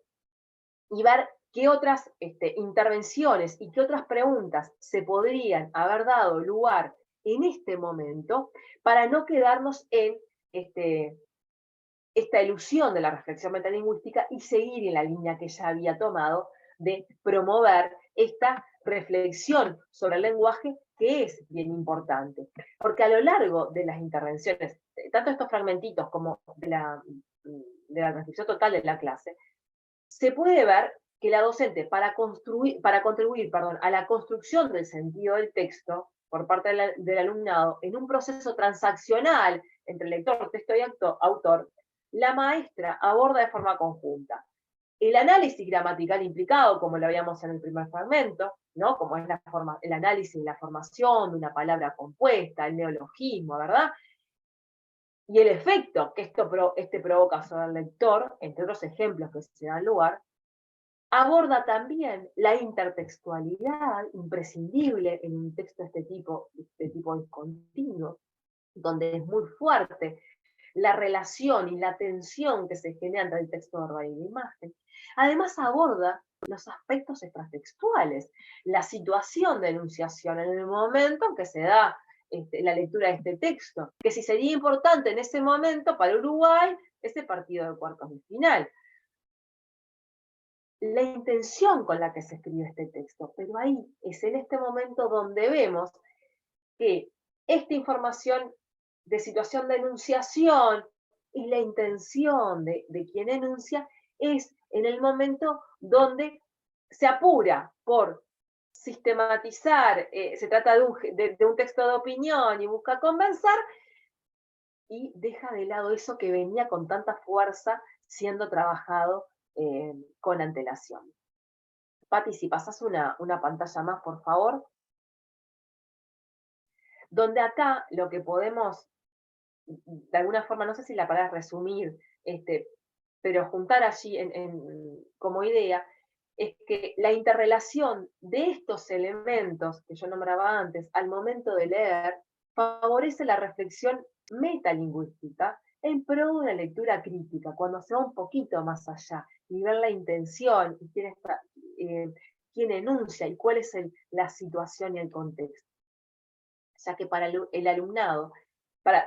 ver qué otras intervenciones y qué otras preguntas se podrían haber dado lugar en este momento para no quedarnos en esta ilusión de la reflexión metalingüística y seguir en la línea que ya había tomado de promover esta reflexión sobre el lenguaje, que es bien importante. Porque a lo largo de las intervenciones, tanto estos fragmentitos como de la transcripción total de la clase, se puede ver que la docente, para contribuir a la construcción del sentido del texto por parte del alumnado, en un proceso transaccional entre lector, texto y autor, la maestra aborda de forma conjunta el análisis gramatical implicado, como lo veíamos en el primer fragmento, ¿no? Como es el análisis de la formación de una palabra compuesta, el neologismo, ¿verdad? Y el efecto que este provoca sobre el lector, entre otros ejemplos que se dan lugar, aborda también la intertextualidad imprescindible en un texto de este tipo discontinuo, donde es muy fuerte la relación y la tensión que se genera entre el texto verbal y la imagen. Además aborda los aspectos extratextuales, la situación de enunciación en el momento en que se da la lectura de este texto, que si sería importante en ese momento para Uruguay ese partido de cuartos de final. La intención con la que se escribe este texto, pero ahí es en este momento donde vemos que esta información de situación de enunciación y la intención de quien enuncia es en el momento donde se apura por sistematizar, se trata de un texto de opinión y busca convencer, y deja de lado eso que venía con tanta fuerza siendo trabajado con antelación. Pati, si pasas una pantalla más, por favor. Donde acá lo que podemos, de alguna forma, no sé si la palabra resumir, pero juntar allí como idea, es que la interrelación de estos elementos que yo nombraba antes al momento de leer favorece la reflexión metalingüística en pro de una lectura crítica, cuando se va un poquito más allá y ver la intención y quién enuncia y cuál es la situación y el contexto. Ya que para el alumnado, para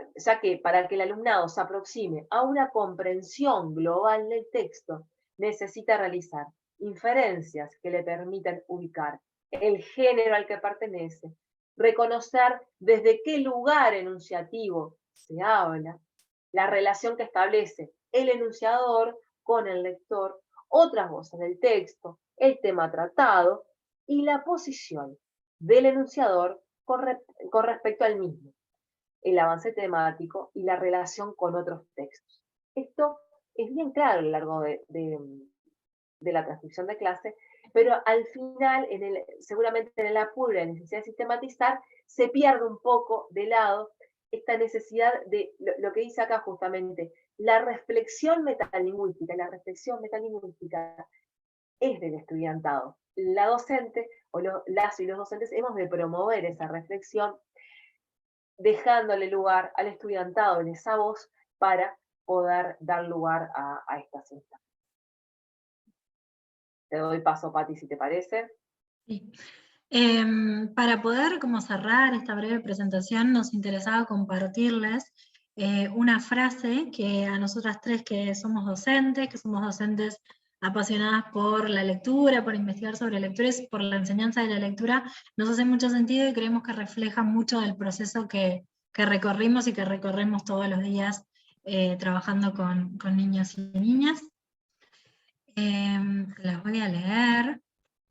que el alumnado se aproxime a una comprensión global del texto, necesita realizar inferencias que le permitan ubicar el género al que pertenece, reconocer desde qué lugar enunciativo se habla, la relación que establece el enunciador con el lector, otras voces del texto, el tema tratado y la posición del enunciador con respecto al mismo, el avance temático y la relación con otros textos. Esto es bien claro a lo largo de la transcripción de clase, pero al final, seguramente en el apuro y la necesidad de sistematizar, se pierde un poco de lado esta necesidad de lo que dice acá justamente, la reflexión metalingüística. La reflexión metalingüística es del estudiantado. La docente, o las y los docentes, hemos de promover esa reflexión, dejándole lugar al estudiantado en esa voz para poder dar lugar a estas instancias. Te doy paso, Pati, si te parece. Sí. Para poder como cerrar esta breve presentación, nos interesaba compartirles una frase que a nosotras tres que somos docentes apasionadas por la lectura, por investigar sobre lecturas, por la enseñanza de la lectura, nos hace mucho sentido y creemos que refleja mucho del proceso que recorrimos y que recorremos todos los días trabajando con niños y niñas. Las voy a leer.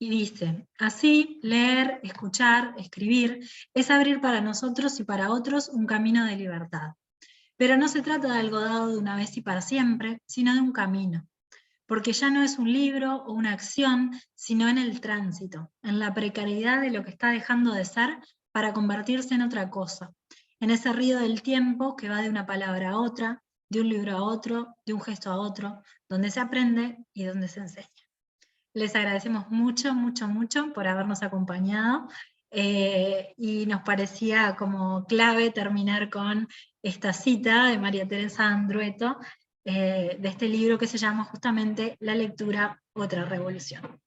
Y dice, así, leer, escuchar, escribir, es abrir para nosotros y para otros un camino de libertad. Pero no se trata de algo dado de una vez y para siempre, sino de un camino. Porque ya no es un libro o una acción, sino en el tránsito, en la precariedad de lo que está dejando de ser para convertirse en otra cosa, en ese río del tiempo que va de una palabra a otra, de un libro a otro, de un gesto a otro, donde se aprende y donde se enseña. Les agradecemos mucho, mucho, mucho por habernos acompañado, y nos parecía como clave terminar con esta cita de María Teresa Andrueto, de este libro que se llama justamente La lectura, otra revolución.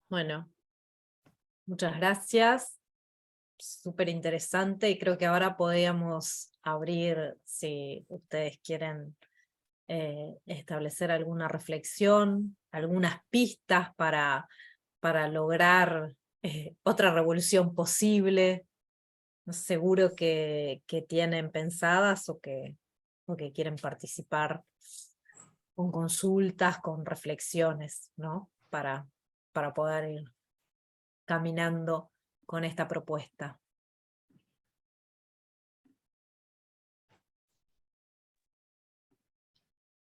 Bueno, muchas gracias. Súper interesante, y creo que ahora podríamos abrir, si ustedes quieren establecer alguna reflexión, algunas pistas para lograr otra revolución posible. No sé, seguro que tienen pensadas o que quieren participar con consultas, con reflexiones, ¿no? Para poder ir caminando con esta propuesta.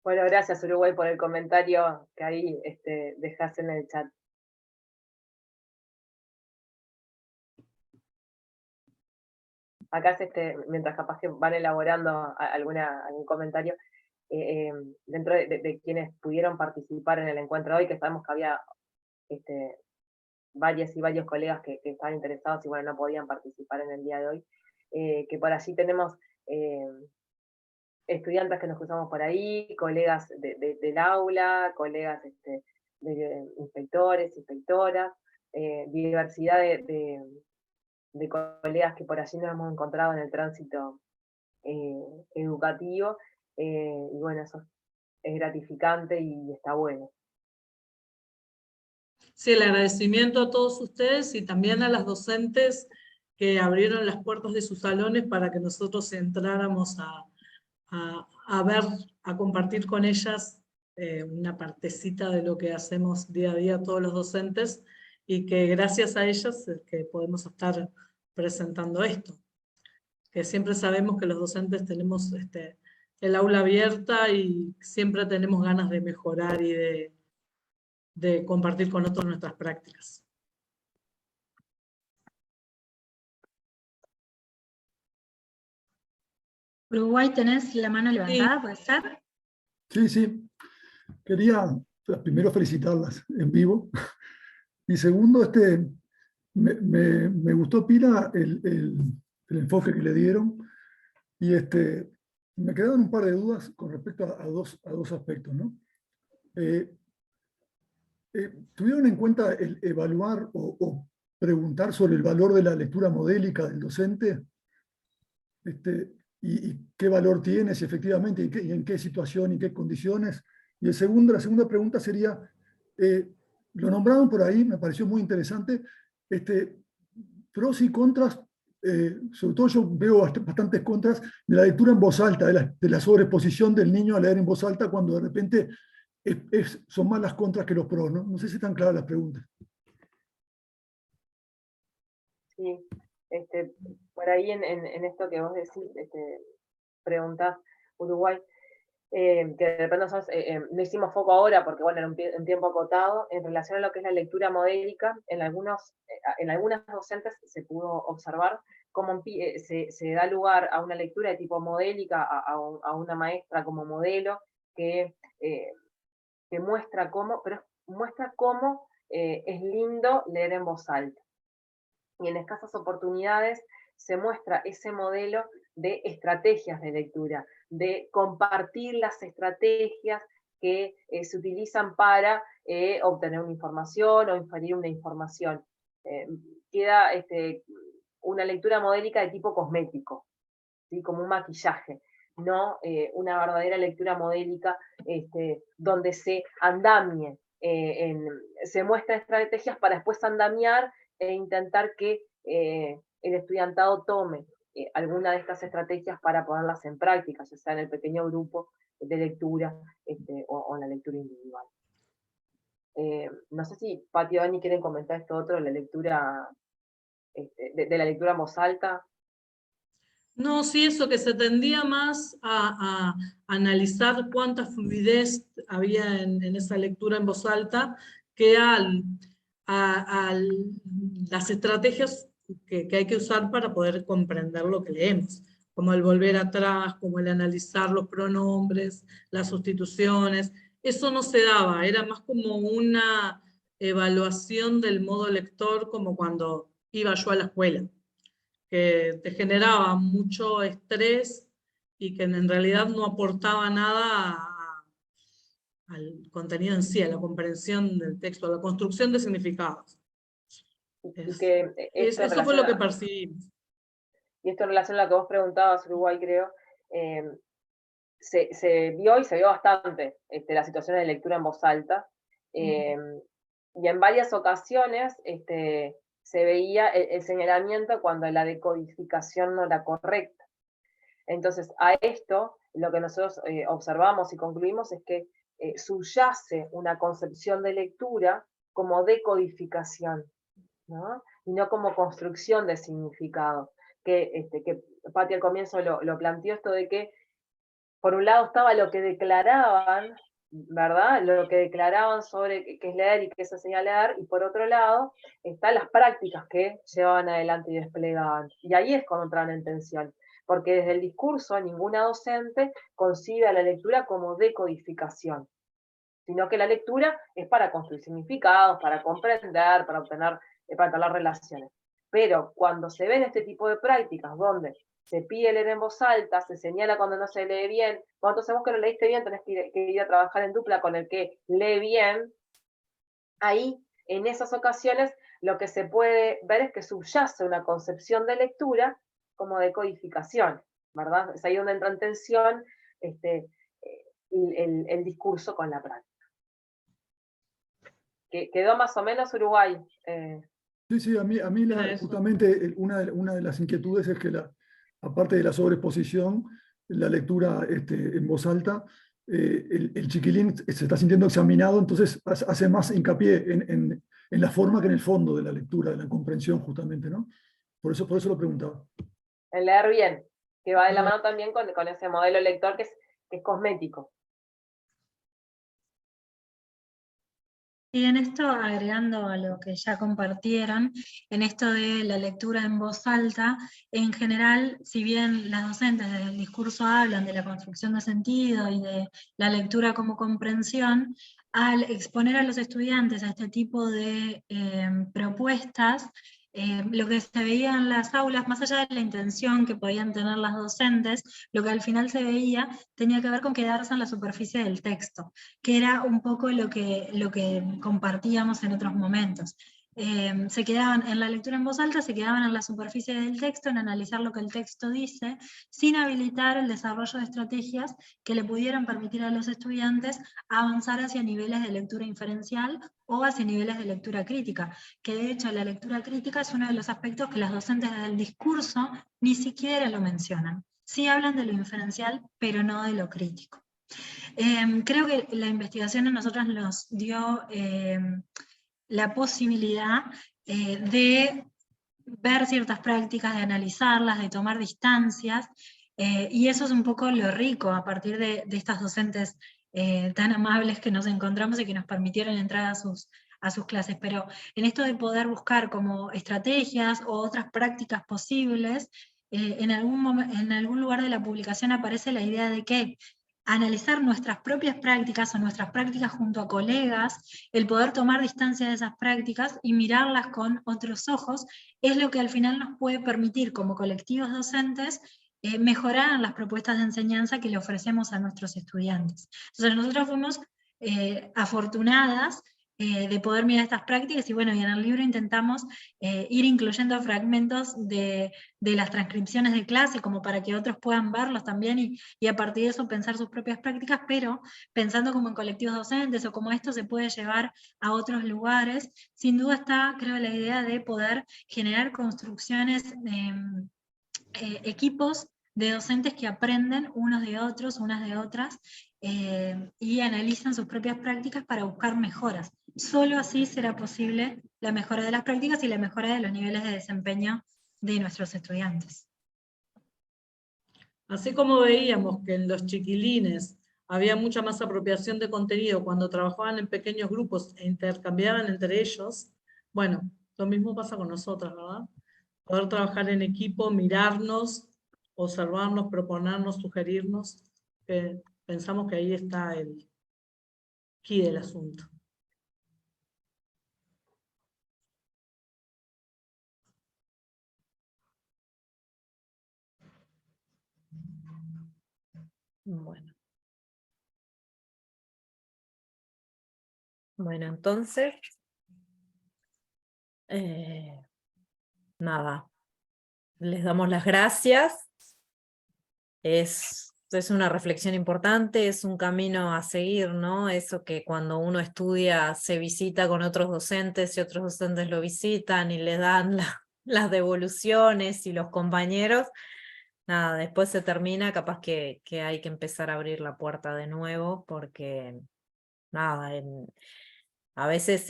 Bueno, gracias Uruguay por el comentario que ahí dejás en el chat. Acá mientras capaz que van elaborando algún comentario, dentro de quienes pudieron participar en el encuentro de hoy, que sabemos que había varias y varios colegas que estaban interesados y bueno, no podían participar en el día de hoy, que por allí tenemos estudiantes que nos cruzamos por ahí, colegas del aula, colegas de inspectores, inspectoras, diversidad de colegas que por allí nos hemos encontrado en el tránsito educativo, y bueno, eso es gratificante y está bueno. Sí, el agradecimiento a todos ustedes y también a las docentes que abrieron las puertas de sus salones para que nosotros entráramos a ver, a compartir con ellas una partecita de lo que hacemos día a día todos los docentes, y que gracias a ellas es que podemos estar presentando esto. Que siempre sabemos que los docentes tenemos el aula abierta y siempre tenemos ganas de mejorar y de compartir con otros nuestras prácticas. Uruguay, ¿tenés la mano levantada? ¿Puede ser? Sí, sí. Quería primero felicitarlas en vivo. Y segundo, me gustó pila el enfoque que le dieron. Y me quedaron un par de dudas con respecto a dos aspectos, ¿no? ¿Tuvieron en cuenta el evaluar o preguntar sobre el valor de la lectura modélica del docente? Y qué valor tiene, si efectivamente, y en qué situación y qué condiciones. Y la segunda pregunta sería, lo nombraron por ahí, me pareció muy interesante, pros y contras, sobre todo yo veo bastantes contras de la lectura en voz alta, de la sobreexposición del niño a leer en voz alta, cuando de repente son más las contras que los pros, ¿no? No sé si están claras las preguntas. Sí, por ahí en esto que vos decís, preguntás, Uruguay, que de repente nosotros no hicimos foco ahora porque bueno, era un tiempo acotado, en relación a lo que es la lectura modélica, en algunas docentes se pudo observar cómo se da lugar a una lectura de tipo modélica, a una maestra como modelo, que muestra cómo es lindo leer en voz alta. Y en escasas oportunidades se muestra ese modelo de estrategias de lectura, de compartir las estrategias que se utilizan para obtener una información o inferir una información. Queda una lectura modélica de tipo cosmético, ¿sí? Como un maquillaje, no una verdadera lectura modélica donde se andamie, se muestran estrategias para después andamiar e intentar que el estudiantado tome alguna de estas estrategias para ponerlas en práctica, ya sea en el pequeño grupo de lectura o en la lectura individual. No sé si Pati o Dani quieren comentar esto otro, la lectura de la lectura en voz alta. No, sí, eso, que se tendía más a analizar cuánta fluidez había en esa lectura en voz alta que a las estrategias que hay que usar para poder comprender lo que leemos, como el volver atrás, como el analizar los pronombres, las sustituciones. Eso no se daba, era más como una evaluación del modo lector, como cuando iba yo a la escuela, que te generaba mucho estrés y que en realidad no aportaba nada al contenido en sí, a la comprensión del texto, a la construcción de significados. Y que Eso fue lo que percibimos. Y esto en relación a lo que vos preguntabas, Uruguay, creo, se vio y se vio bastante la situación de lectura en voz alta. Y en varias ocasiones se veía el señalamiento cuando la decodificación no era correcta. Entonces, a esto, lo que nosotros observamos y concluimos es que subyace una concepción de lectura como decodificación, ¿no? Y no como construcción de significado. Que Patti al comienzo lo planteó, esto de que por un lado estaba lo que declaraban, ¿verdad? Lo que declaraban sobre qué es leer y qué es enseñar a leer, y por otro lado están las prácticas que llevaban adelante y desplegaban. Y ahí es cuando entran en tensión, porque desde el discurso ninguna docente concibe a la lectura como decodificación, sino que la lectura es para construir significados, para comprender, para obtener, para entablar relaciones. Pero cuando se ven este tipo de prácticas donde se pide leer en voz alta, se señala cuando no se lee bien, cuando vos que lo leíste bien tenés que ir a trabajar en dupla con el que lee bien, ahí, en esas ocasiones, lo que se puede ver es que subyace una concepción de lectura como de codificación, ¿verdad? Es ahí donde entra en tensión el discurso con la práctica. ¿Quedó más o menos, Uruguay? Sí, a mí justamente una de las inquietudes es que aparte de la sobreexposición, la lectura en voz alta, el chiquilín se está sintiendo examinado, entonces hace más hincapié en la forma que en el fondo de la lectura, de la comprensión justamente, ¿no? Por eso lo preguntaba. El leer bien, que va de la mano también con ese modelo lector que es cosmético. Y en esto, agregando a lo que ya compartieron, en esto de la lectura en voz alta, en general, si bien las docentes del discurso hablan de la construcción de sentido y de la lectura como comprensión, al exponer a los estudiantes a este tipo de propuestas, lo que se veía en las aulas, más allá de la intención que podían tener las docentes, lo que al final se veía tenía que ver con quedarse en la superficie del texto, que era un poco lo que compartíamos en otros momentos. Se quedaban en la lectura en voz alta, se quedaban en la superficie del texto, en analizar lo que el texto dice, sin habilitar el desarrollo de estrategias que le pudieran permitir a los estudiantes avanzar hacia niveles de lectura inferencial o hacia niveles de lectura crítica, que de hecho la lectura crítica es uno de los aspectos que las docentes del discurso ni siquiera lo mencionan. Sí hablan de lo inferencial, pero no de lo crítico. Creo que la investigación a nosotras nos dio la posibilidad de ver ciertas prácticas, de analizarlas, de tomar distancias, y eso es un poco lo rico a partir de estas docentes tan amables que nos encontramos y que nos permitieron entrar a sus clases. Pero en esto de poder buscar como estrategias o otras prácticas posibles, en algún lugar de la publicación aparece la idea de que analizar nuestras propias prácticas o nuestras prácticas junto a colegas, el poder tomar distancia de esas prácticas y mirarlas con otros ojos, es lo que al final nos puede permitir como colectivos docentes mejorar las propuestas de enseñanza que le ofrecemos a nuestros estudiantes. Entonces nosotros fuimos afortunadas de poder mirar estas prácticas, y bueno, y en el libro intentamos ir incluyendo fragmentos de las transcripciones de clase, como para que otros puedan verlos también, y a partir de eso pensar sus propias prácticas, pero pensando como en colectivos docentes, o como esto se puede llevar a otros lugares. Sin duda está, creo, la idea de poder generar construcciones, equipos de docentes que aprenden unos de otros, unas de otras, y analizan sus propias prácticas para buscar mejoras. Solo así será posible la mejora de las prácticas y la mejora de los niveles de desempeño de nuestros estudiantes. Así como veíamos que en los chiquilines había mucha más apropiación de contenido cuando trabajaban en pequeños grupos e intercambiaban entre ellos, bueno, lo mismo pasa con nosotras, ¿verdad? Poder trabajar en equipo, mirarnos, observarnos, proponernos, sugerirnos, pensamos que ahí está el quid del asunto. Bueno, entonces, nada, les damos las gracias. Es una reflexión importante, es un camino a seguir, ¿no? Eso que cuando uno estudia se visita con otros docentes y otros docentes lo visitan y le dan las devoluciones y los compañeros. Nada, después se termina, capaz que hay que empezar a abrir la puerta de nuevo, porque nada, a veces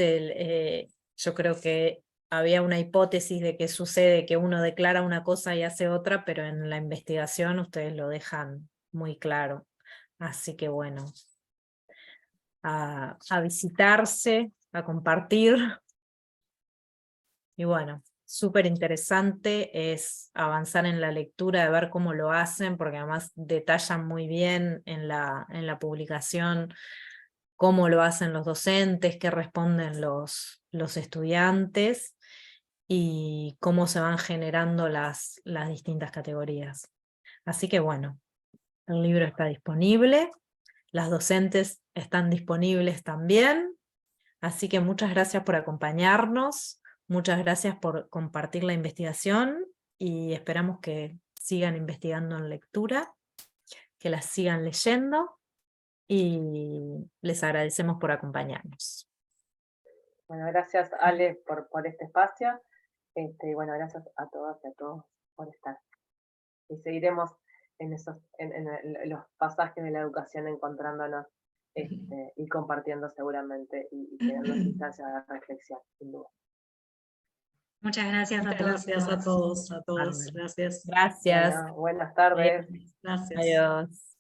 yo creo que había una hipótesis de que sucede que uno declara una cosa y hace otra, pero en la investigación ustedes lo dejan muy claro. Así que bueno, a visitarse, a compartir. Y bueno, súper interesante es avanzar en la lectura, de ver cómo lo hacen, porque además detallan muy bien en la publicación cómo lo hacen los docentes, qué responden los estudiantes y cómo se van generando las distintas categorías. Así que bueno, el libro está disponible, las docentes están disponibles también, así que muchas gracias por acompañarnos, muchas gracias por compartir la investigación y esperamos que sigan investigando en lectura, que las sigan leyendo y les agradecemos por acompañarnos. Bueno, gracias Ale por este espacio. Y bueno, gracias a todas y a todos por estar. Y seguiremos en los pasajes de la educación encontrándonos y compartiendo seguramente y teniendo instancias de reflexión, sin duda. Muchas gracias a todos. Gracias a todos, a todos. Gracias. Gracias. Bueno, buenas tardes. Gracias. Adiós.